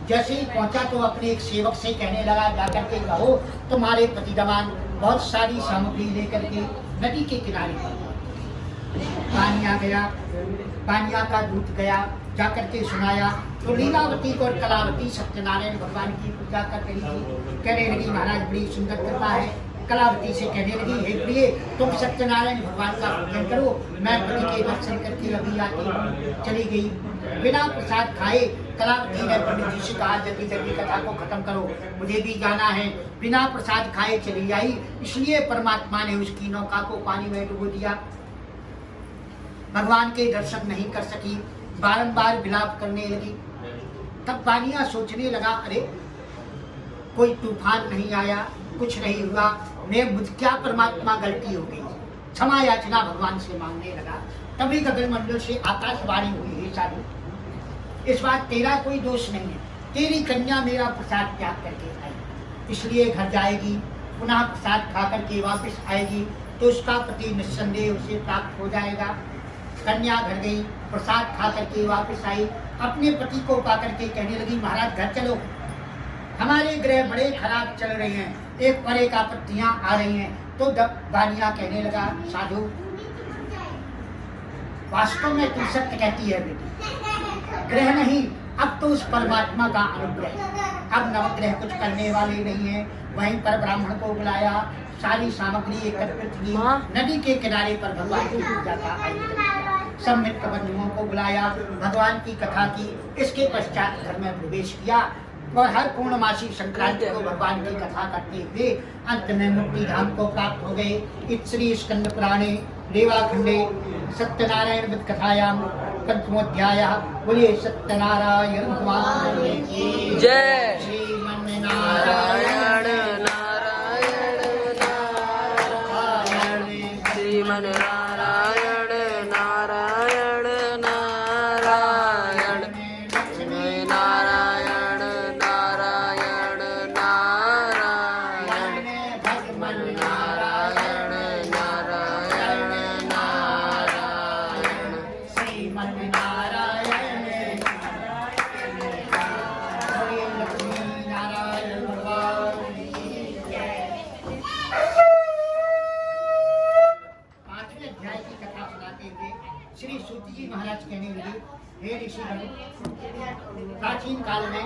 जैसे ही पहुंचा तो अपने एक सेवक से कहने लगा, जाकर के कहो तुम्हारे पतिदमान बहुत सारी सामग्री लेकर के नदी के किनारे पर। पानी आ गया, पानिया का दूत गया, जाकर के सुनाया तो लीलावती और कलावती सत्यनारायण भगवान की पूजा कर रही थी। कहने लगी महाराज बड़ी सुंदर कृपा है। कलावती से कहने लगी, हे प्रिय तुम सत्यनारायण भगवान का पूजन करो, मैं पति के दर्शन करके अभी आती हूँ। चली गई। बिना प्रसाद खाए कलावती ने पंडित जी से कहा, जल्दी जल्दी कथा को खत्म करो, मुझे भी जाना है। बिना प्रसाद खाए चली आई, इसलिए परमात्मा ने उसकी नौका को पानी में डुबो दिया। भगवान के दर्शन नहीं कर सकी, बारंबार विलाप करने लगी। तब पानिया सोचने लगा, अरे कोई तूफान नहीं आया, कुछ नहीं हुआ, मुझ क्या परमात्मा गलती हो गई, क्षमा याचना भगवान से मांगने लगा। तभी गगन मंडल से आकाशवाणी हुई, हे साधु इस बार तेरा कोई दोष नहीं है, तेरी कन्या मेरा प्रसाद त्याग करके आई, इसलिए घर जाएगी, पुनः प्रसाद खा करके वापस आएगी तो उसका पति निस्संदेह उसे प्राप्त हो जाएगा। कन्या घर गई, प्रसाद खा करके वापस आई, अपने पति को पा करके कहने लगी, महाराज घर चलो, हमारे ग्रह बड़े खराब चल रहे हैं, एक पर एक आपत्तियां आ रही हैं। तो बानिया कहने लगा, साधु वास्तव में तू सत्य कहती है बेटी, ग्रह नहीं अब तो उस परमात्मा का अनुग्रह। अब नवग्रह कुछ करने वाले नहीं है। वहीं पर ब्राह्मण को बुलाया, सारी सामग्री एकत्रित की, नदी के किनारे पर भगवान की पूजा का आयोजन किया। सब मित्र बंधुओं को बुलाया, भगवान की कथा की। इसके पश्चात घर में प्रवेश किया और हर पूर्णमासी संक्रांति को भगवान की कथा करते हुए अंत में मुक्ति धाम को प्राप्त हो गए। इत्श्री स्कंद पुराणे रेवाखंडे सत्यनारायण वध कथायाम पंचमोध्यायः। बोलिए सत्यनारायण भगवान की जय। श्रीमन्नारायण नारायण नारायण नारायण श्रीमन नारायण नारायण नारायण लक्ष्मी नारायण नारायण नारायण भगवान नारायण नारायण नारायण श्रीमन्नारायण लक्ष्मी नारायण भगवान की जय। पांचवें अध्याय की कथा सुनाते हुए श्री सूत जी महाराज कहने लगे, हे ऋषि प्राचीन काल में